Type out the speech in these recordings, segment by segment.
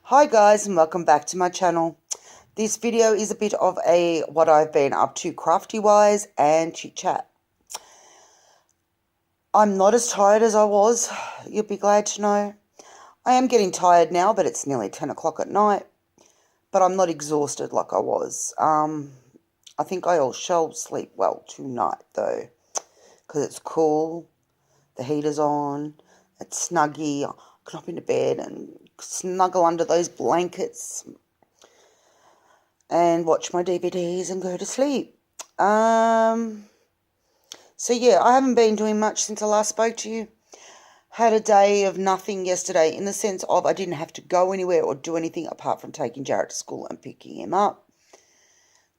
Hi guys, and welcome back to my channel. This video is a bit of a what I've been up to crafty wise and chit chat. I'm not as tired as I was, you'll be glad to know. I am getting tired now, but it's nearly 10 o'clock at night, but I'm not exhausted like I was. I think I shall sleep well tonight though, because it's cool, the heater's on, it's snuggy. I can hop into bed and snuggle under those blankets and watch my DVDs and go to sleep. So yeah, I haven't been doing much since I last spoke to you. Had a day of nothing yesterday, in the sense of I didn't have to go anywhere or do anything apart from taking Jarrett to school and picking him up.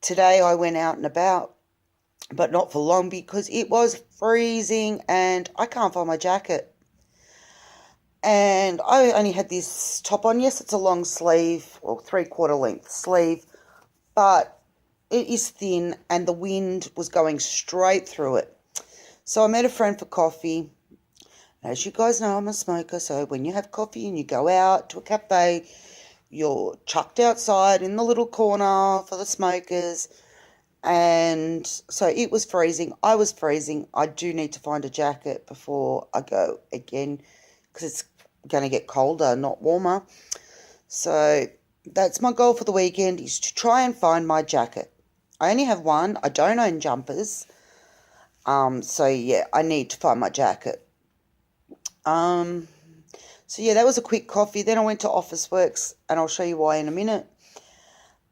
Today I went out and about, but not for long because it was freezing and I can't find my jacket. And I only had this top on. Yes, it's a long sleeve, or 3/4 length sleeve, but it is thin and the wind was going straight through it. So I met a friend for coffee. As you guys know, I'm a smoker, so when you have coffee and you go out to a cafe, you're chucked outside in the little corner for the smokers. And so it was freezing. I was freezing. I do need to find a jacket before I go again, because it's going to get colder, not warmer. So that's my goal for the weekend, is to try and find my jacket. I only have one. I don't own jumpers. So yeah, I need to find my jacket. So yeah, that was a quick coffee. Then I went to Office Works, and I'll show you why in a minute.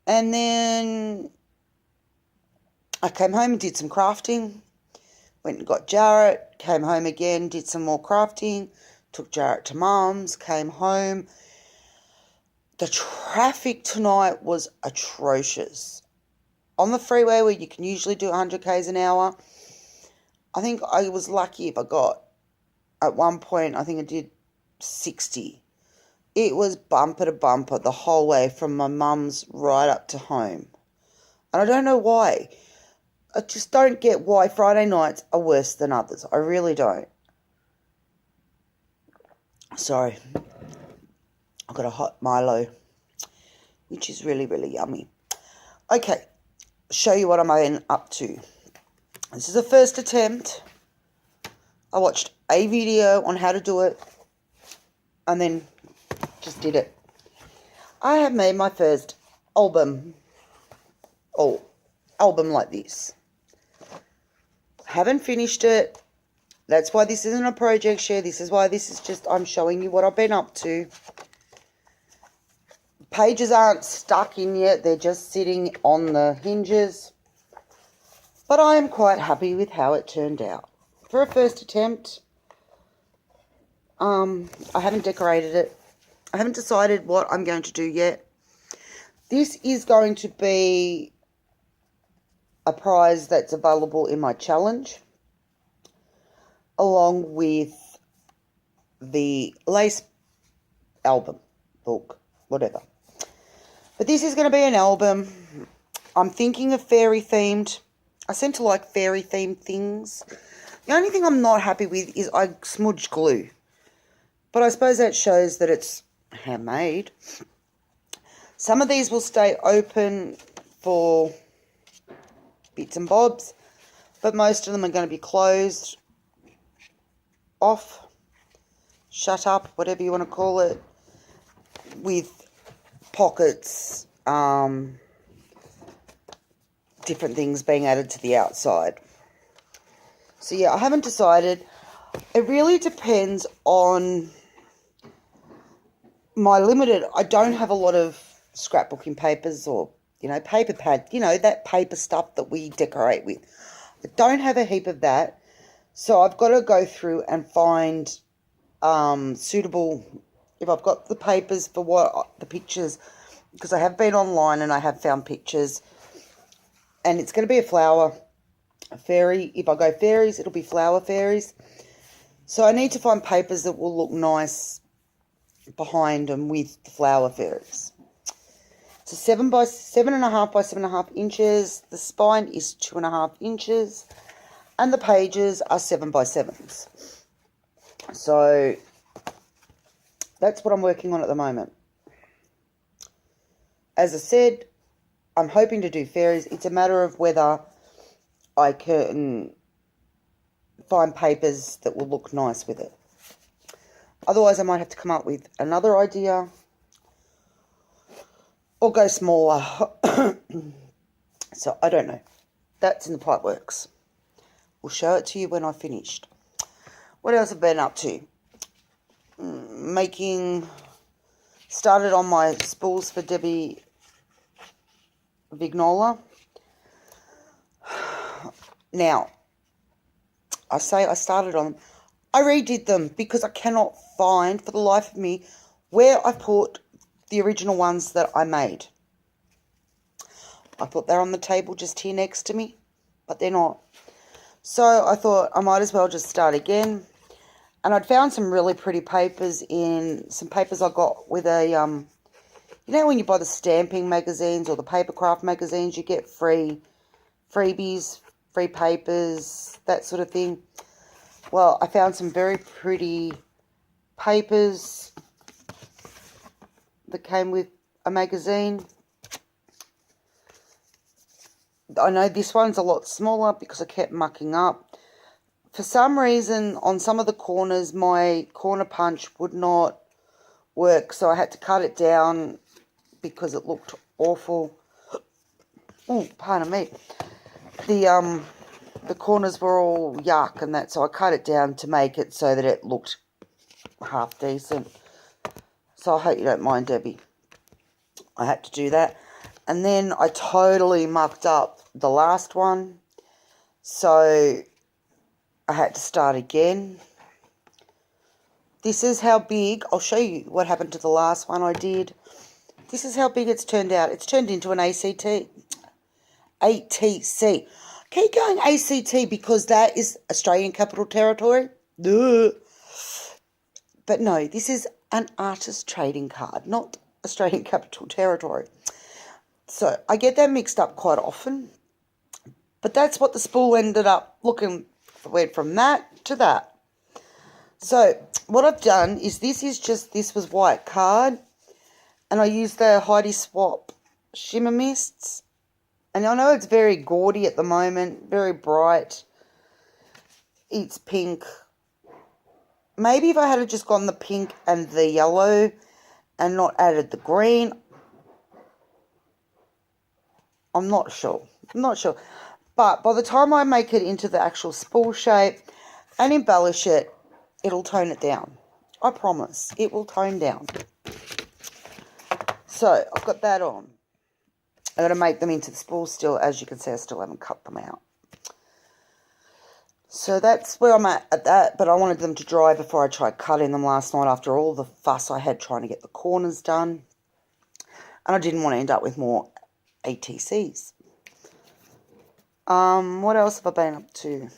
And then I came home and did some crafting. Went and got Jarrett, came home again, did some more crafting, took Jarrett to Mum's, came home. The traffic tonight was atrocious. On the freeway, where you can usually do 100 k's an hour, I think I was lucky if I got, at one point, I think I did 60. It was bumper to bumper the whole way from my mum's right up to home. And I don't know why. I just don't get why Friday nights are worse than others. I really don't. Sorry. I've got a hot Milo, which is really, really yummy. Okay, show you what I'm up to. This is a first attempt. I watched a video on how to do it and then just did it. I have made my first album like this. Haven't finished it. That's why this isn't a project share. This is why this is just, I'm showing you what I've been up to. Pages aren't stuck in yet. They're just sitting on the hinges. But I am quite happy with how it turned out. For a first attempt, I haven't decorated it. I haven't decided what I'm going to do yet. This is going to be a prize that's available in my challenge, along with the lace album, book, whatever. But this is going to be an album. I'm thinking of fairy themed. I seem to like fairy themed things. The only thing I'm not happy with is I smudged glue. But I suppose that shows that it's handmade. Some of these will stay open for bits and bobs, but most of them are going to be closed off, shut up, whatever you want to call it, with pockets, different things being added to the outside. So yeah, I haven't decided. It really depends on my limited. I don't have a lot of scrapbooking papers or, paper pad, that paper stuff that we decorate with. I don't have a heap of that. So I've got to go through and find suitable, if I've got the papers for what the pictures, because I have been online and I have found pictures, and it's going to be a fairy. If I go fairies, it'll be flower fairies. So I need to find papers that will look nice behind them with the flower fairies. It's a 7.5 by 7.5 inches. The spine is 2.5 inches, and the pages are 7 by 7s. So that's what I'm working on at the moment. as I said, I'm hoping to do fairies. It's a matter of whether I can find papers that will look nice with it. Otherwise, I might have to come up with another idea or go smaller. So, I don't know. That's in the pipe works. We'll show it to you when I've finished. What else have I been up to? Started on my spools for Debbie Vignola. Now, I say I started on them. I redid them because I cannot find for the life of me where I put the original ones that I made. I thought they're on the table just here next to me, but they're not. So I thought I might as well just start again. And I'd found some really pretty papers in some papers I got with a, you know when you buy the stamping magazines or the papercraft magazines, you get freebies, free papers, that sort of thing. Well, I found some very pretty papers that came with a magazine. I know this one's a lot smaller because I kept mucking up. For some reason, on some of the corners, my corner punch would not work, so I had to cut it down because it looked awful. Oh, pardon me. The corners were all yuck and that, so I cut it down to make it so that it looked half decent. So I hope you don't mind, Debbie. I had to do that. And then I totally mucked up the last one, so I had to start again. This is how big, I'll show you what happened to the last one I did. This is how big it's turned out. It's turned into an ATC. Keep going ACT because that is Australian Capital Territory. Duh. But no, this is an artist trading card, not Australian Capital Territory. So I get that mixed up quite often. But that's what the spool ended up looking. Went from that to that. So what I've done is this was white card. And I used the Heidi Swap Shimmer Mists. And I know it's very gaudy at the moment, very bright. It's pink. Maybe if I had just gone the pink and the yellow and not added the green, I'm not sure. But by the time I make it into the actual spool shape and embellish it, it'll tone it down. I promise. It will tone down. So I've got that on. I'm going to make them into the spool still. As you can see, I still haven't cut them out. So that's where I'm at that. But I wanted them to dry before I tried cutting them last night after all the fuss I had trying to get the corners done. And I didn't want to end up with more ATCs. What else have I been up to?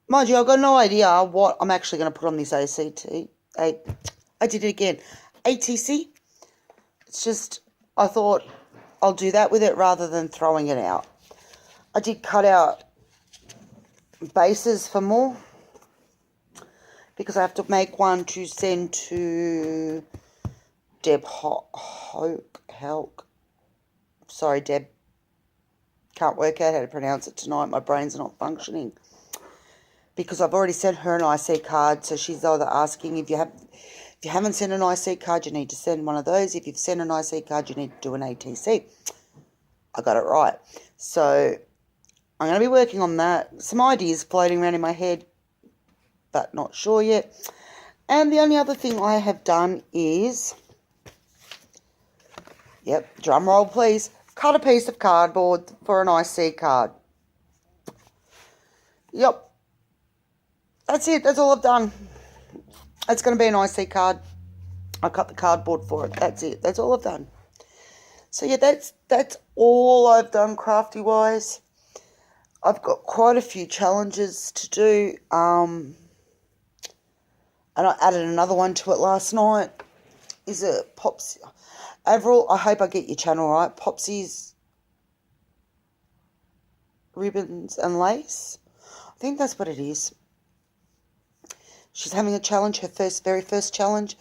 Mind you, I've got no idea what I'm actually going to put on this ACT. I did it again. ATC. It's just, I thought I'll do that with it rather than throwing it out. I did cut out bases for more because I have to make one to send to Deb Helk. Sorry, Deb. Can't work out how to pronounce it tonight. My brain's not functioning. Because I've already sent her an IC card, so she's either asking if you haven't sent an IC card, you need to send one of those. If you've sent an IC card, you need to do an ATC. I got it right. So I'm going to be working on that. Some ideas floating around in my head, but not sure yet. And the only other thing I have done is, drum roll please, cut a piece of cardboard for an IC card. Yep. That's it. That's all I've done. It's going to be an IC card. I cut the cardboard for it. That's it. That's all I've done. So, yeah, that's all I've done crafty-wise. I've got quite a few challenges to do. And I added another one to it last night. Is it Pops? Overall, I hope I get your channel right. Popsy's Ribbons and Lace. I think that's what it is. She's having a challenge, her very first challenge.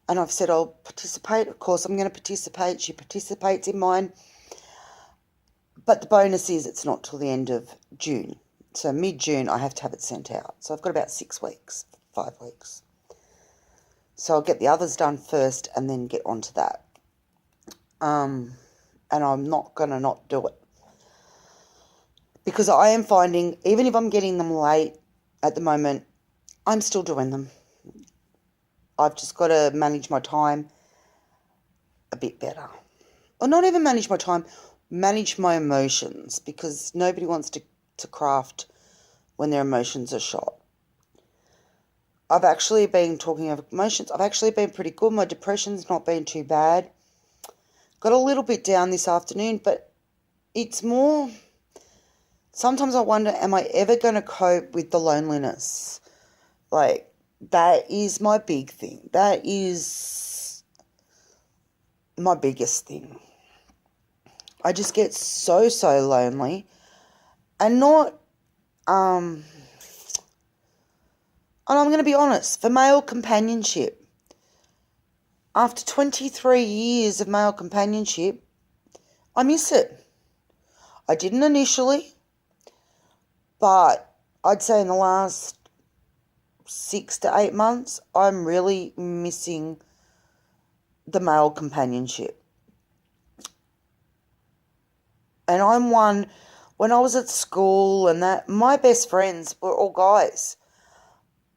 And I've said I'll participate. Of course, I'm going to participate. She participates in mine. But the bonus is it's not till the end of June. So mid-June, I have to have it sent out. So I've got about 6 weeks, 5 weeks. So I'll get the others done first and then get onto that. And I'm not going to not do it. Because I am finding, even if I'm getting them late at the moment, I'm still doing them. I've just got to manage my time a bit better. Or not even manage my time, manage my emotions, because nobody wants to craft when their emotions are shot. I've actually been talking of emotions. I've actually been pretty good. My depression's not been too bad. Got a little bit down this afternoon, but it's more, sometimes I wonder, am I ever going to cope with the loneliness? Like, that is my big thing. That is my biggest thing. I just get so lonely, and not, and I'm going to be honest, for male companionship, after 23 years of male companionship, I miss it. I didn't initially, but I'd say in the last 6 to 8 months, I'm really missing the male companionship. And I'm one, when I was at school and that, my best friends were all guys.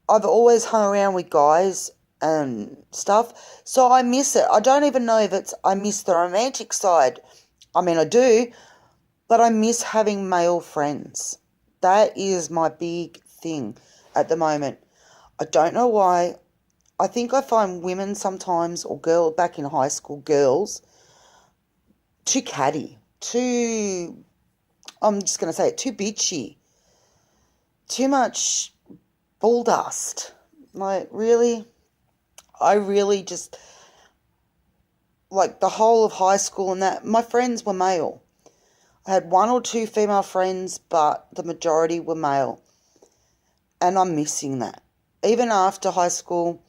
I've always hung around with guys and stuff, so I miss it. I don't even know if I miss the romantic side. I mean, I do, but I miss having male friends. That is my big thing at the moment. I don't know why. I think I find women sometimes, or girls back in high school, girls, too catty, I'm just going to say it, too bitchy, too much bull dust. Like, really? I really just, like, the whole of high school and that, my friends were male. I had 1 or 2 female friends, but the majority were male. And I'm missing that. Even after high school,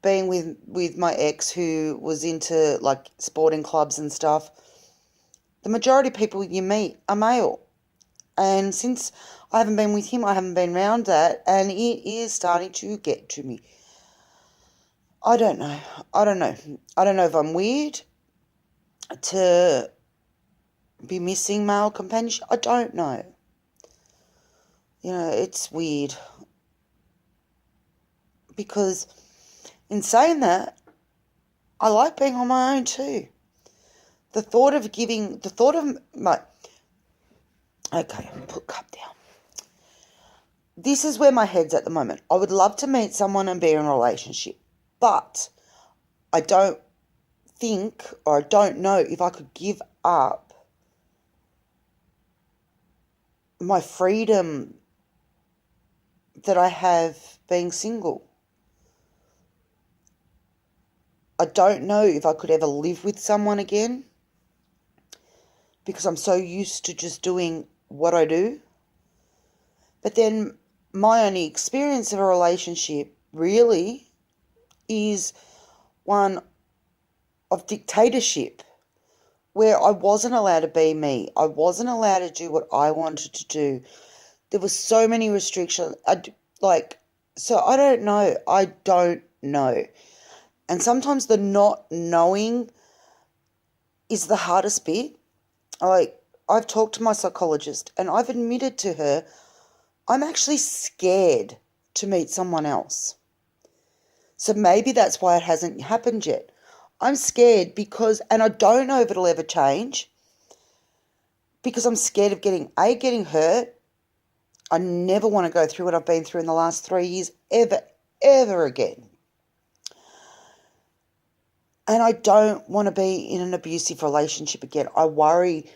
being with my ex who was into, like, sporting clubs and stuff, the majority of people you meet are male. And since I haven't been with him, I haven't been around that, and it is starting to get to me. I don't know. I don't know if I'm weird to be missing male companionship. I don't know. You know, it's weird. Because in saying that, I like being on my own too. Okay, put cup down. This is where my head's at the moment. I would love to meet someone and be in a relationship, but I don't think, or I don't know if I could give up my freedom that I have being single. I don't know if I could ever live with someone again, because I'm so used to just doing what I do. But then my only experience of a relationship really is one of dictatorship, where I wasn't allowed to be me. I wasn't allowed to do what I wanted to do. There were so many restrictions. So I don't know. I don't know. And sometimes the not knowing is the hardest bit. Like, I've talked to my psychologist and I've admitted to her, I'm actually scared to meet someone else. So maybe that's why it hasn't happened yet. I'm scared because, and I don't know if it'll ever change, because I'm scared of getting hurt. I never want to go through what I've been through in the last 3 years ever again. And I don't want to be in an abusive relationship again. I worry,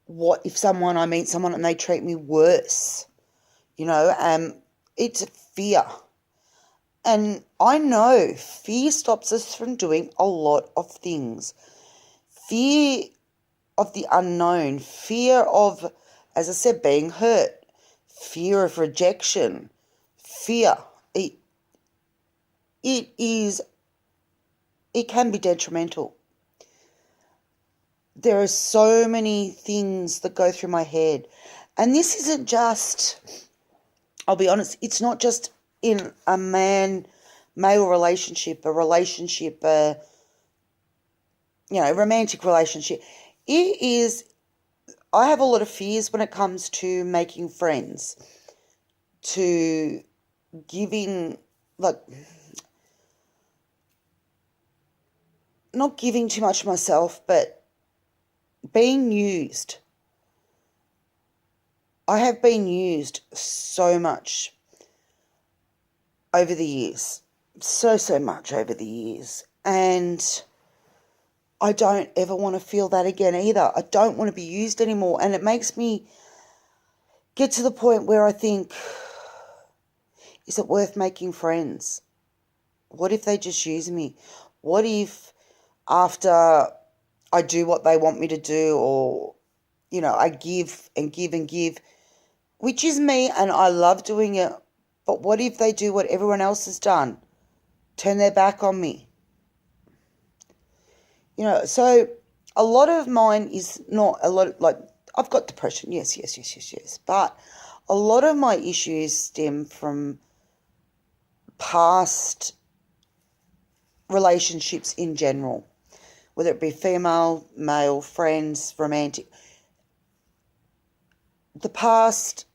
what if I meet someone and they treat me worse? You know, it's fear. And I know fear stops us from doing a lot of things. Fear of the unknown, fear of, as I said, being hurt, fear of rejection, fear. It is it can be detrimental. There are so many things that go through my head. And this isn't just, I'll be honest, it's not just in a male relationship, a romantic relationship. It is, I have a lot of fears when it comes to making friends, to giving, not giving too much of myself, but being used. I have been used so much over the years. So much over the years. And I don't ever want to feel that again either. I don't want to be used anymore. And it makes me get to the point where I think, is it worth making friends? What if they just use me? What if after I do what they want me to do, or, I give and give and give, which is me and I love doing it, but what if they do what everyone else has done? Turn their back on me? So a lot of mine is not a lot, I've got depression, yes, but a lot of my issues stem from past relationships in general, whether it be female, male, friends, romantic. The past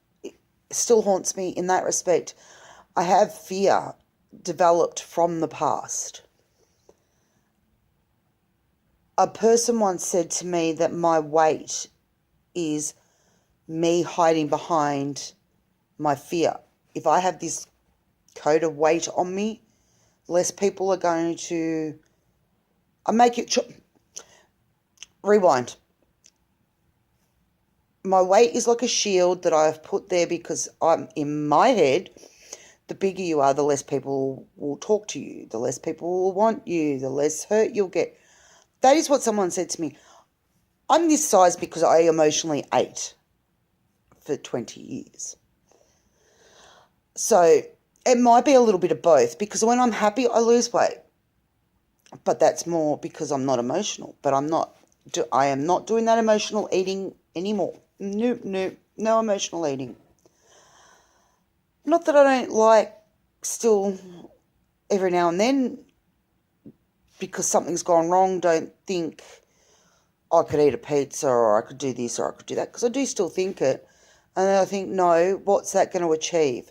still haunts me in that respect. I have fear developed from the past. A person once said to me that my weight is me hiding behind my fear. If I have this coat of weight on me, less people are going to... Rewind. My weight is like a shield that I've put there because I'm in my head. The bigger you are, the less people will talk to you, the less people will want you, the less hurt you'll get. That is what someone said to me. I'm this size because I emotionally ate for 20 years. So it might be a little bit of both, because when I'm happy, I lose weight. But that's more because I'm not emotional. But I am not doing that emotional eating anymore. No emotional eating. Not that I don't like still every now and then, because something's gone wrong, don't think I could eat a pizza or I could do this or I could do that, because I do still think it. And then I think, no, what's that going to achieve?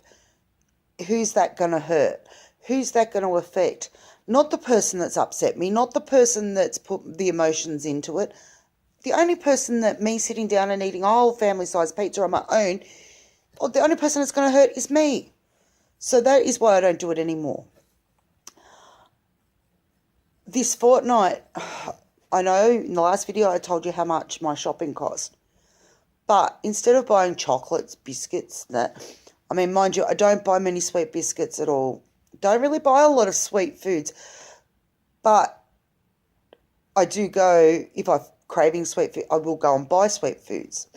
Who's that going to hurt? Who's that going to affect? Not the person that's upset me, not the person that's put the emotions into it. The only person that me sitting down and eating a whole family-sized pizza on my own, or the only person that's going to hurt is me. So that is why I don't do it anymore. This fortnight, I know in the last video I told you how much my shopping cost. But instead of buying chocolates, biscuits, mind you, I don't buy many sweet biscuits at all. Don't really buy a lot of sweet foods. But I do go, if I'm craving sweet food, I will go and buy sweet foods.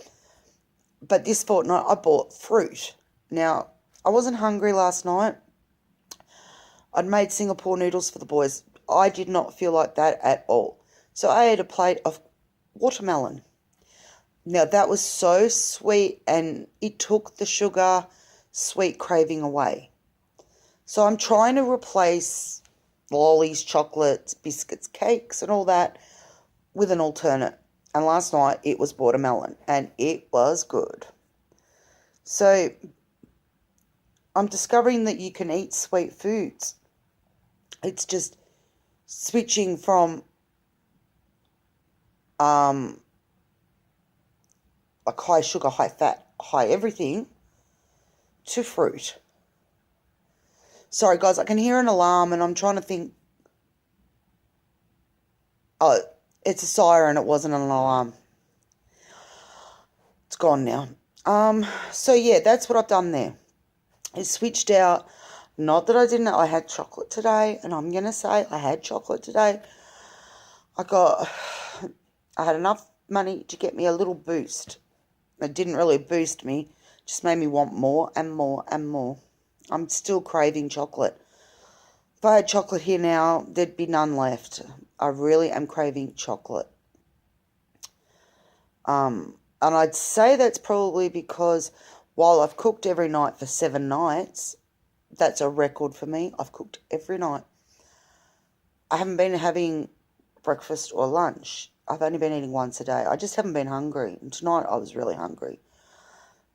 But this fortnight I bought fruit. Now, I wasn't hungry last night. I'd made Singapore noodles for the boys. I did not feel like that at all. So I ate a plate of watermelon. Now, that was so sweet, and it took the sugar sweet craving away. So I'm trying to replace lollies, chocolates, biscuits, cakes and all that with an alternate. And last night it was watermelon, and it was good. So I'm discovering that you can eat sweet foods. It's just switching from like high sugar, high fat, high everything to fruit. Sorry guys, I can hear an alarm and I'm trying to think. Oh, it's a siren, it wasn't an alarm. It's gone now. So yeah, that's what I've done there. I switched out. Not that I didn't, I had chocolate today, and I'm going to say I had chocolate today. I had enough money to get me a little boost. It didn't really boost me, just made me want more and more and more. I'm still craving chocolate. If I had chocolate here now, there'd be none left. I really am craving chocolate. And I'd say that's probably because while I've cooked every night for 7 nights, that's a record for me. I've cooked every night. I haven't been having breakfast or lunch. I've only been eating once a day. I just haven't been hungry. And tonight I was really hungry.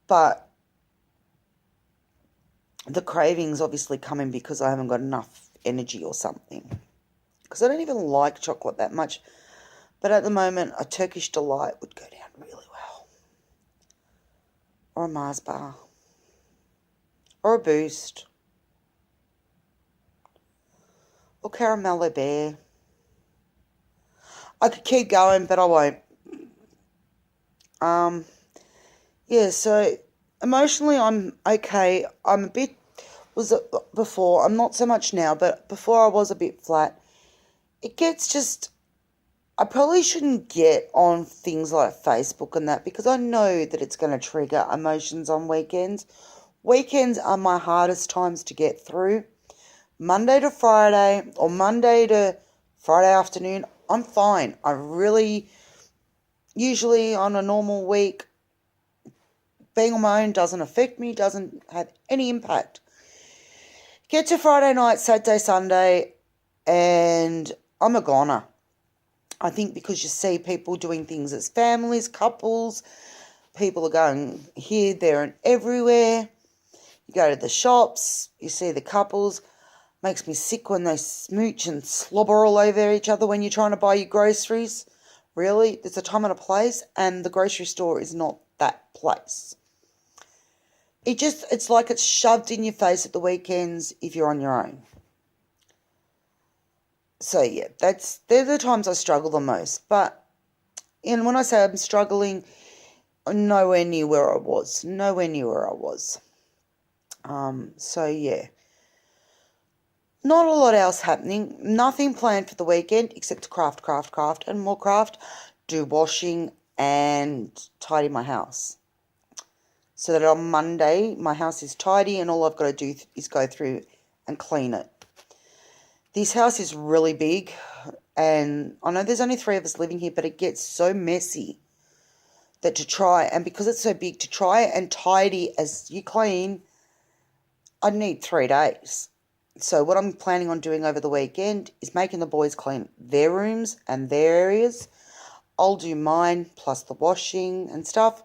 But the craving's obviously coming because I haven't got enough energy or something. Because I don't even like chocolate that much. But at the moment, a Turkish Delight would go down really well. Or a Mars bar. Or a Boost. Or Caramello Bear. I could keep going, but I won't. Yeah, so emotionally I'm okay. I'm a bit, before, I'm not so much now, but before I was a bit flat. It gets just, I probably shouldn't get on things like Facebook and that because I know that it's going to trigger emotions on weekends. Weekends are my hardest times to get through. Monday to Friday or Monday to Friday afternoon, I'm fine. I really, usually on a normal week, being on my own doesn't affect me, doesn't have any impact. Get to Friday night, Saturday, Sunday, and I'm a goner. I think because you see people doing things as families, couples, people are going here, there, and everywhere. You go to the shops, you see the couples. Makes me sick when they smooch and slobber all over each other when you're trying to buy your groceries. Really, there's a time and a place, and the grocery store is not that place. It's like it's shoved in your face at the weekends if you're on your own. So yeah, they're the times I struggle the most. But when I say I'm struggling, I'm nowhere near where I was. Nowhere near where I was. So yeah. Not a lot else happening. Nothing planned for the weekend except to craft, and more craft. Do washing and tidy my house. So that on Monday, my house is tidy and all I've got to do is go through and clean it. This house is really big and I know there's only 3 of us living here, but it gets so messy that and because it's so big, to try and tidy as you clean, I'd need 3 days. So what I'm planning on doing over the weekend is making the boys clean their rooms and their areas. I'll do mine plus the washing and stuff.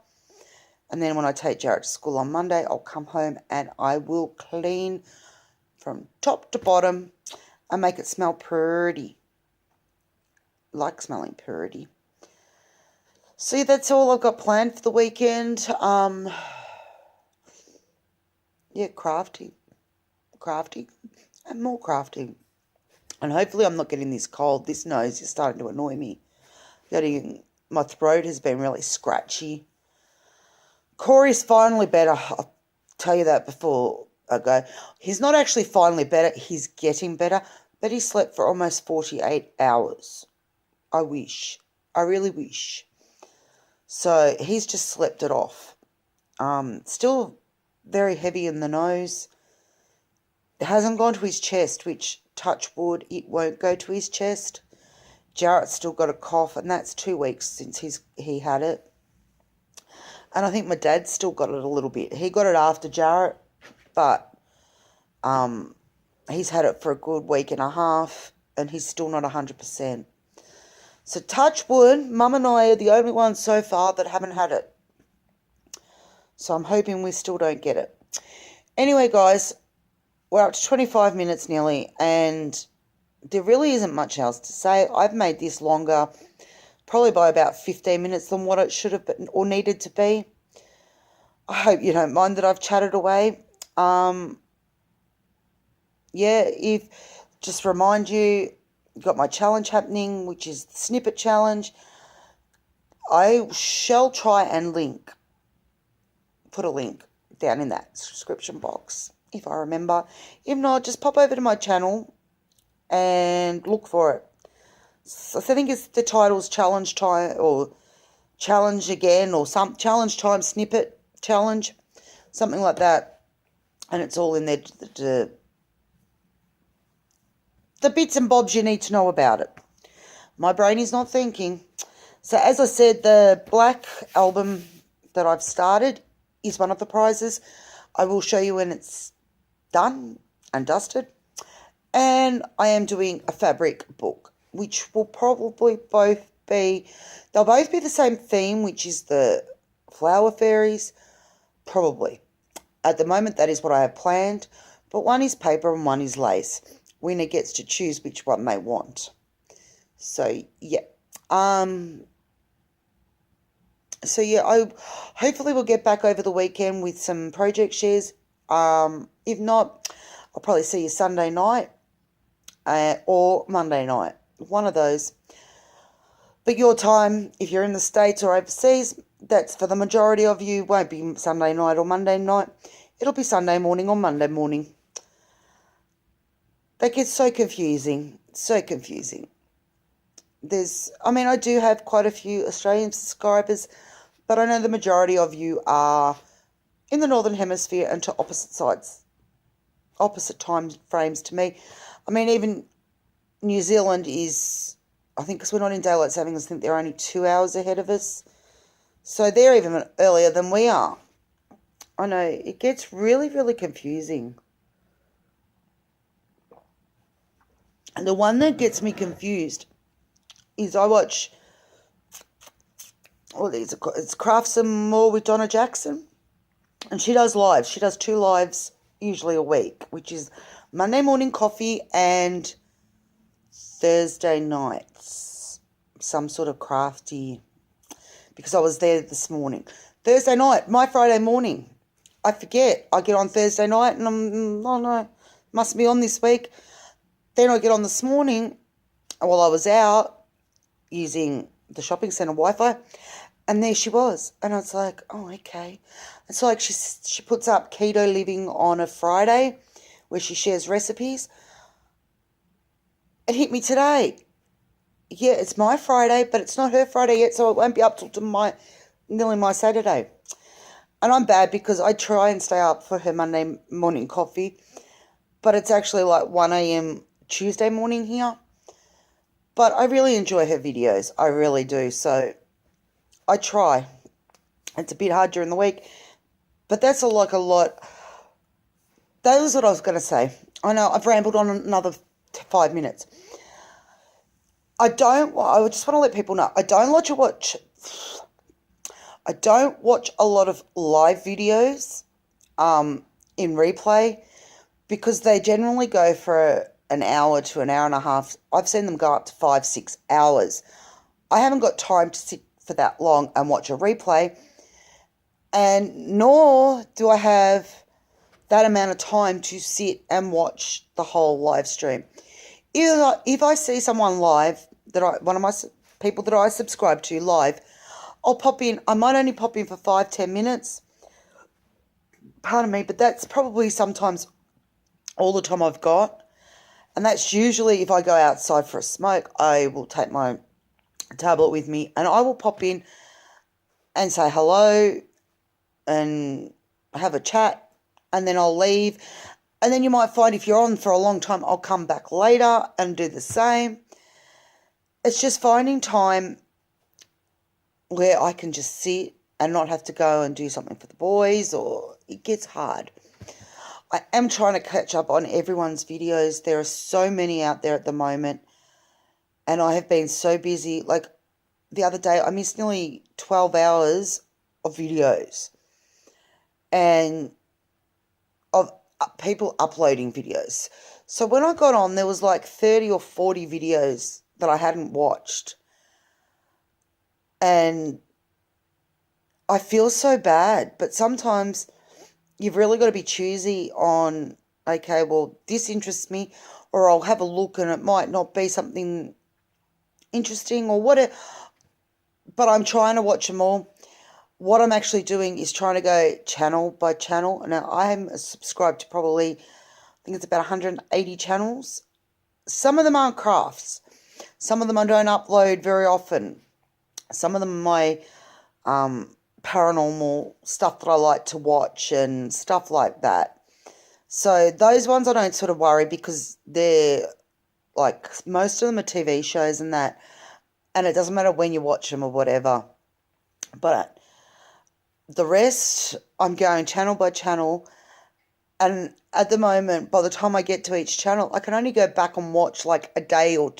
And then when I take Jarrett to school on Monday, I'll come home and I will clean from top to bottom and make it smell pretty. Like smelling pretty. So that's all I've got planned for the weekend. Yeah, crafting, and more crafting. And hopefully I'm not getting this cold. This nose is starting to annoy me. My throat has been really scratchy. Corey's finally better. I'll tell you that before I go. He's not actually finally better. He's getting better. But he slept for almost 48 hours. I wish. I really wish. So he's just slept it off. Still very heavy in the nose. It hasn't gone to his chest, which, touch wood, it won't go to his chest. Jarrett's still got a cough, and that's 2 weeks since he had it. And I think my dad's still got it a little bit. He got it after Jarrett, but he's had it for a good week and a half, and he's still not 100%. So touch wood, Mum and I are the only ones so far that haven't had it. So I'm hoping we still don't get it. Anyway, guys, we're up to 25 minutes nearly, and there really isn't much else to say. I've made this longer, probably by about 15 minutes than what it should have been or needed to be. I hope you don't mind that I've chatted away. Just remind you, you've got my challenge happening, which is the snippet challenge. I shall try and put a link down in that description box if I remember. If not, just pop over to my channel and look for it. So I think it's the title's challenge time or challenge again or some challenge time snippet challenge, something like that. And it's all in there the bits and bobs you need to know about it. My brain is not thinking. So as I said, the black album that I've started is one of the prizes. I will show you when it's done and dusted. And I am doing a fabric book, which will probably they'll both be the same theme, which is the flower fairies, probably. At the moment, that is what I have planned, but one is paper and one is lace. Winner gets to choose which one they want. So, yeah. I hopefully will get back over the weekend with some project shares. If not, I'll probably see you Sunday night or Monday night. One of those. But your time, if you're in the States or overseas, that's for the majority of you, won't be Sunday night or Monday night. It'll be Sunday morning or Monday morning. That gets so confusing. So confusing. I do have quite a few Australian subscribers, but I know the majority of you are in the Northern Hemisphere and to opposite time frames to me. Even New Zealand is, I think because we're not in daylight savings, I think they're only 2 hours ahead of us. So they're even earlier than we are. I know, it gets really, really confusing. And the one that gets me confused is I watch it's Craft Some More with Donna Jackson. And she does lives. She does 2 lives usually a week, which is Monday morning coffee and Thursday nights. Some sort of crafty, because I was there this morning. Thursday night, my Friday morning. I forget. I get on Thursday night and oh no, must be on this week. Then I get on this morning while I was out using the shopping centre Wi-Fi, and there she was. And I was like, oh, okay. And so she puts up Keto Living on a Friday where she shares recipes. It hit me today. Yeah, it's my Friday, but it's not her Friday yet, so it won't be up till nearly my Saturday. And I'm bad because I try and stay up for her Monday morning coffee, but it's actually like 1 a.m. Tuesday morning here. But I really enjoy her videos. I really do. So I try. It's a bit hard during the week, but that's a lot. That was what I was going to say. I know I've rambled on another 5 minutes. I just want to let people know, I don't watch a lot of live videos in replay because they generally go for an hour to an hour and a half. I've seen them go up to 5-6 hours. I haven't got time to sit for that long and watch a replay, and nor do I have that amount of time to sit and watch the whole live stream. If I see someone live, one of my people that I subscribe to live, I'll pop in. I might only pop in for 5-10 minutes. Pardon me, but that's probably sometimes all the time I've got. And that's usually if I go outside for a smoke, I will take my tablet with me and I will pop in and say hello and have a chat, and then I'll leave. And then you might find if you're on for a long time, I'll come back later and do the same. It's just finding time where I can just sit and not have to go and do something for the boys, or it gets hard. I am trying to catch up on everyone's videos. There are so many out there at the moment, and I have been so busy. Like the other day, I missed nearly 12 hours of videos and of people uploading videos. So when I got on, there was like 30 or 40 videos that I hadn't watched. And I feel so bad, but sometimes you've really got to be choosy on, okay, well, this interests me, or I'll have a look and it might not be something interesting or whatever, but I'm trying to watch them all. What I'm actually doing is trying to go channel by channel. Now, I am subscribed to probably, I think it's about 180 channels. Some of them aren't crafts. Some of them I don't upload very often. Some of them are my paranormal stuff that I like to watch and stuff like that. So those ones I don't sort of worry because they're Like, most of them are TV shows and that. And it doesn't matter when you watch them or whatever. But the rest, I'm going channel by channel. And at the moment, by the time I get to each channel, I can only go back and watch like a day or,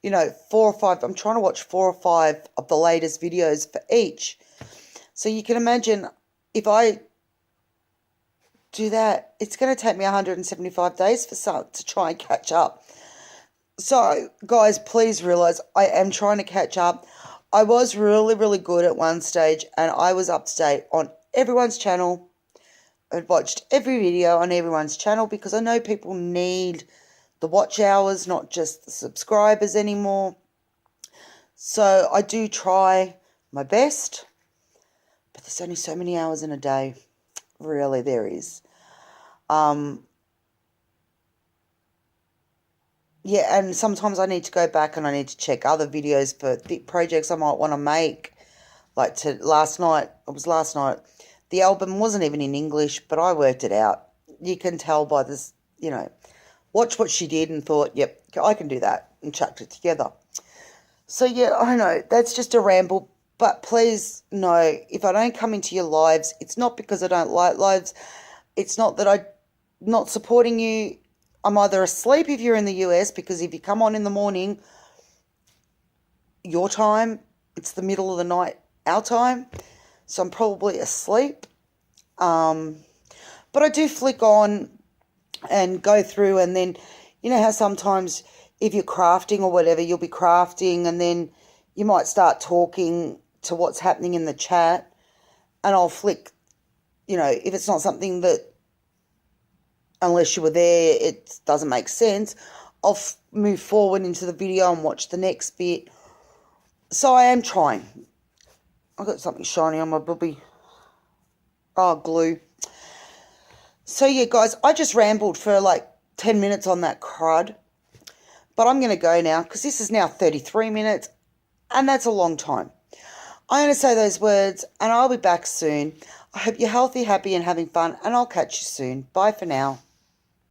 4 or 5. I'm trying to watch 4 or 5 of the latest videos for each. So you can imagine if I do that, it's going to take me 175 days to try and catch up. So, guys, please realise I am trying to catch up. I was really, really good at one stage, and I was up to date on everyone's channel. I'd watched every video on everyone's channel because I know people need the watch hours, not just the subscribers anymore. So I do try my best, but there's only so many hours in a day. Really, there is. Yeah, and sometimes I need to go back and I need to check other videos for the projects I might want to make. Like last night, the album wasn't even in English, but I worked it out. You can tell by this, watch what she did and thought, yep, I can do that, and chucked it together. So, yeah, I know, that's just a ramble, but please know, if I don't come into your lives, it's not because I don't like lives. It's not that I'm not supporting you. I'm either asleep if you're in the US, because if you come on in the morning, your time, it's the middle of the night, our time, so I'm probably asleep. But I do flick on and go through, and then, you know how sometimes if you're crafting or whatever, you'll be crafting and then you might start talking to what's happening in the chat, and I'll flick, if it's not something that, unless you were there, it doesn't make sense, I'll move forward into the video and watch the next bit. So I am trying. I've got something shiny on my booby. Oh, glue. So, yeah, guys, I just rambled for like 10 minutes on that crud. But I'm going to go now because this is now 33 minutes, and that's a long time. I'm going to say those words, and I'll be back soon. I hope you're healthy, happy, and having fun, and I'll catch you soon. Bye for now.